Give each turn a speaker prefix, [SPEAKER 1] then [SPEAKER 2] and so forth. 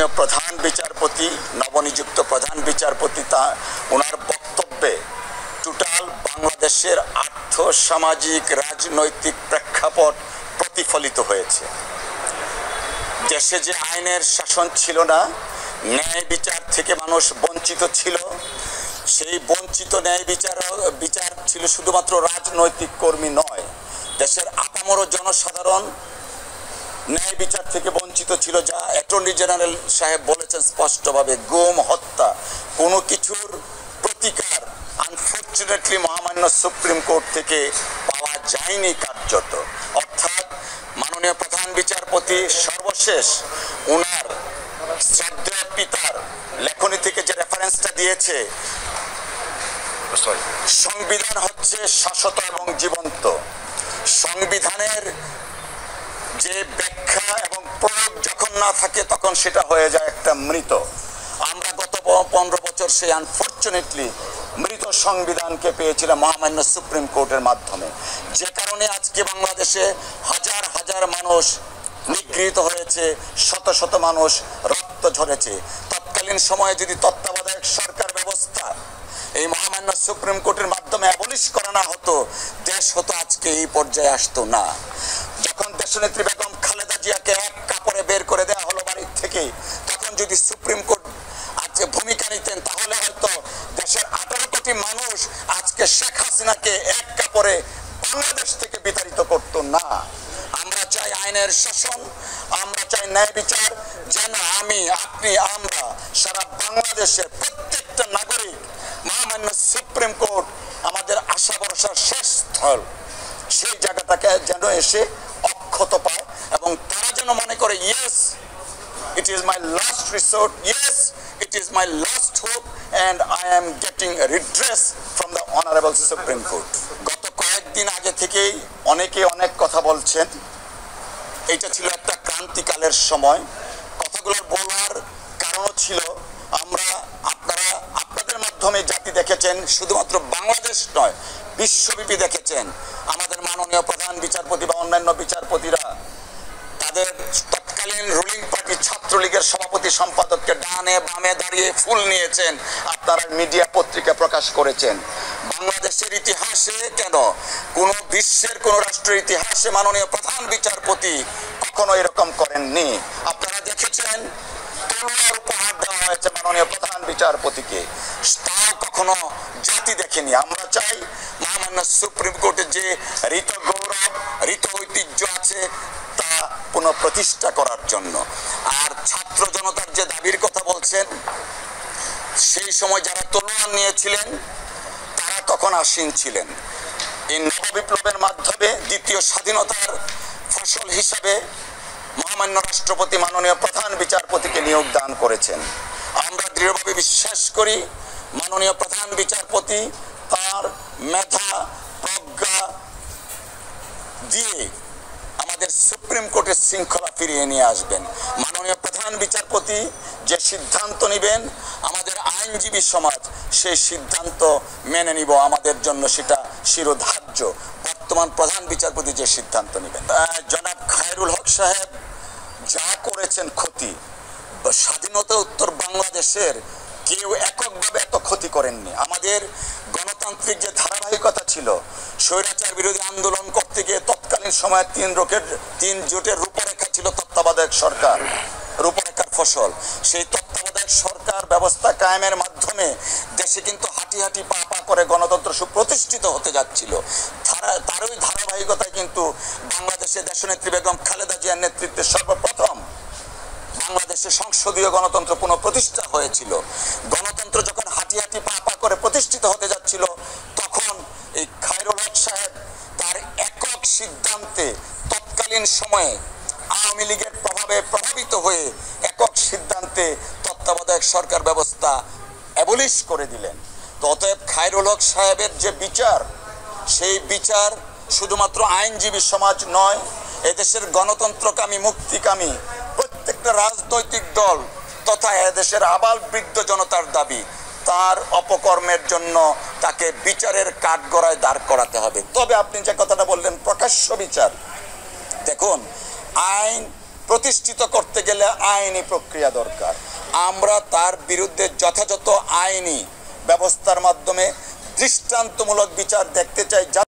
[SPEAKER 1] মাননীয় প্রধান বিচারপতি, নবনিযুক্ত প্রধান বিচারপতি ওনার বক্তব্যে টোটাল বাংলাদেশের আর্থ সামাজিক রাজনৈতিক প্রেক্ষাপট প্রতিফলিত হয়েছে। দেশে যে আইনের শাসন ছিল না, ন্যায় বিচার থেকে মানুষ বঞ্চিত ছিল, সেই বঞ্চিত ন্যায় বিচার ছিল শুধুমাত্র রাজনৈতিক কর্মী নয়, দেশের আপামর জনসাধারণ ন্যায় বিচার থেকে বঞ্চিত ছিল। যা অ্যাটর্নি জেনারেল সাহেব বলেছেন স্পষ্টভাবে, গুম, হত্যা, কোনো কিছুর প্রতিকার আনফর্চুনেটলি মহামান্য সুপ্রিম কোর্ট থেকে পাওয়া যায়নি কার্যত। অর্থাৎ মাননীয় প্রধান বিচারপতি সর্বশেষ ওনার শ্রদ্ধেয় পিতার লেখনী থেকে যে রেফারেন্সটা দিয়েছে, সংবিধান হচ্ছে শাশ্বত এবং জীবন্ত। সংবিধানের যে ব্যাখ্যা এবং প্রয়োগ যখন না থাকে তখন সেটা হয়ে যায় একটা মৃত। আমরা গত 15 বছর সেই আনফর্চুনেটলি মৃত সংবিধানকে পেয়েছিলাম মহামান্য সুপ্রিম কোর্টের মাধ্যমে, যে কারণে আজকে বাংলাদেশে হাজার হাজার মানুষ নিগৃহীত হয়েছে, শত শত মানুষ রক্ত ঝরেছে। তৎকালীন সময়ে যদি তত্ত্বাবধায়ক সরকার ব্যবস্থা এই মহামান্য সুপ্রিম কোর্টের মাধ্যমে অ্যাবলিশ করা না হতো, দেশ হতো আজকে এই পর্যায়ে আসতো না। যখন দেশনেত্রী বেগম খালেদা জিয়াকে এক কাপড়ে বের করে দেওয়া হলো বাড়ির থেকে, তখন যদি সুপ্রিম কোর্ট আজকে ভূমিকা নিতেন তাহলে হয়তো দেশের 18 কোটি মানুষ আজকে শেখ হাসিনাকে এক কাপড়ে বাংলাদেশ থেকে বিতাড়িত করতো না। আমরা চাই আইনের শাসন, আমরা চাই ন্যায় বিচার, যেন আমি, আপনি, আমরা, সারা বাংলাদেশের প্রত্যেকটা নাগরিক মহামান্য সুপ্রিম কোর্ট আমাদের আশা ভরসার শেষ স্থল, সেই জায়গাটাকে যেন এসে অক্ষত পায় এবং তারা যেন মনে করে, yes it is my last resort, yes it is my last hope and I am getting redress from the honorable Supreme Court. গত কয়েকদিন আগে থেকেই অনেকে অনেক কথা বলছেন। এটা ছিল একটা ক্রান্তিকালের সময়। কথাগুলো বলার কারণও ছিল, আপনাদের মাধ্যমে জাতি দেখেছেন, শুধুমাত্র বাংলাদেশ নয় বিশ্বব্যাপী দেখেছেন আমাদের মাননীয় প্রধান বিচারপতি বা অন্যান্য বিচারপতিরা তাদের তৎকালীন রুলিং পার্টি ছাত্রলীগের সভাপতি সম্পাদককে ডানে বামে দাঁড়িয়ে ফুল নিয়েছেন, আপনারা মিডিয়া পত্রিকা প্রকাশ করেছেন। বাংলাদেশের ইতিহাসে কেন, কোন বিশ্বের কোন রাষ্ট্রের ইতিহাসে মাননীয় প্রধান বিচারপতি কখনো এরকম করেননি। আপনারা দেখেছেন তলোয়ার উপহার দেওয়া হয়েছে মাননীয় প্রধান বিচারপতিকে, তা কখনো জাতি দেখেনি। আমরা চাই মহামান্য সুপ্রিম কোর্টের যে ঋত গৌরব, ঋত ঐতিহ্য আছে তা পুনঃপ্রতিষ্ঠা করার জন্য। আর ছাত্র জনতার যে দাবির কথা বলছেন, সেই সময় যারা তলোয়ার নিয়েছিলেন তারা তখন আসীন ছিলেন। এই নববিপ্লবের মাধ্যমে দ্বিতীয় স্বাধীনতার ফসল হিসাবে মহামান্য রাষ্ট্রপতি মাননীয় প্রধান বিচারপতিকে নিয়োগ দান করেছেন। আমরা দৃঢ়ভাবে বিশ্বাস করি মাননীয় প্রধান বিচারপতি তার মেধা প্রজ্ঞা দিয়ে আমাদের সুপ্রিম কোর্টের শৃঙ্খলা ফিরিয়ে নিয়ে আসবেন। মাননীয় প্রধান বিচারপতি যে সিদ্ধান্ত নেবেন, আমাদের আইনজীবী সমাজ সেই সিদ্ধান্ত মেনে নিব, আমাদের জন্য সেটা শিরোধার্য। বর্তমান প্রধান বিচারপতি যে সিদ্ধান্ত নেবেন, জনাব খায়রুল হক সাহেব যা করেছেন ক্ষতি, স্বাধীনতা উত্তর বাংলাদেশের কেউ এককভাবে এত ক্ষতি করেননি। আমাদের গণতান্ত্রিক যে ধারাবাহিকতা ছিল, স্বৈরাচার বিরোধী আন্দোলন করতে গিয়ে তৎকালীন সময়ে 3 জোটের রূপরেখা ছিল তত্ত্বাবধায়ক সরকার, রূপরেখার ফসল। সেই তত্ত্বাবধায়ক সরকার ব্যবস্থা কায়েমের মাধ্যমে দেশে কিন্তু হাঁটি হাঁটি পা পা করে গণতন্ত্র সুপ্রতিষ্ঠিত হতে যাচ্ছিল। তারই ধারাবাহিকতায় কিন্তু বাংলাদেশে দেশনেত্রী বেগম খালেদা জিয়ার নেতৃত্বে সর্বপ্রথম বাংলাদেশে সংসদীয় গণতন্ত্র পুনঃপ্রতিষ্ঠা হয়েছিল। গণতন্ত্র যখন হাঁটি হাঁটি পা পা করে প্রতিষ্ঠিত হতে যাচ্ছিল, তখন এই খায়রুল হক সাহেব তার একক সিদ্ধান্তে তৎকালীন সময়ে আওয়ামী লীগের প্রভাবে প্রভাবিত হয়ে একক সিদ্ধান্তে তত্ত্বাবধায়ক সরকার ব্যবস্থা অ্যাবলিশ করে দিলেন। তো অতএব খায়রুল হক সাহেবের যে বিচার, সেই বিচার শুধুমাত্র আইনজীবী সমাজ নয়, এদেশের গণতন্ত্রকামী মুক্তিকামী প্রত্যেকটা রাজনৈতিক দল তথা এদেশের আবাল বৃদ্ধ জনতার দাবি, তার অপকর্মের জন্য তাকে বিচারের কাঠগড়ায় দাঁড় করাতে হবে। তবে আপনি যে কথাটা বললেন প্রকাশ্য বিচার, দেখুন আইন প্রতিষ্ঠিত করতে গেলে আইনি প্রক্রিয়া দরকার। আমরা তার বিরুদ্ধে যথাযথ আইনি ব্যবস্থার মাধ্যমে দৃষ্টান্তমূলক বিচার দেখতে চাই।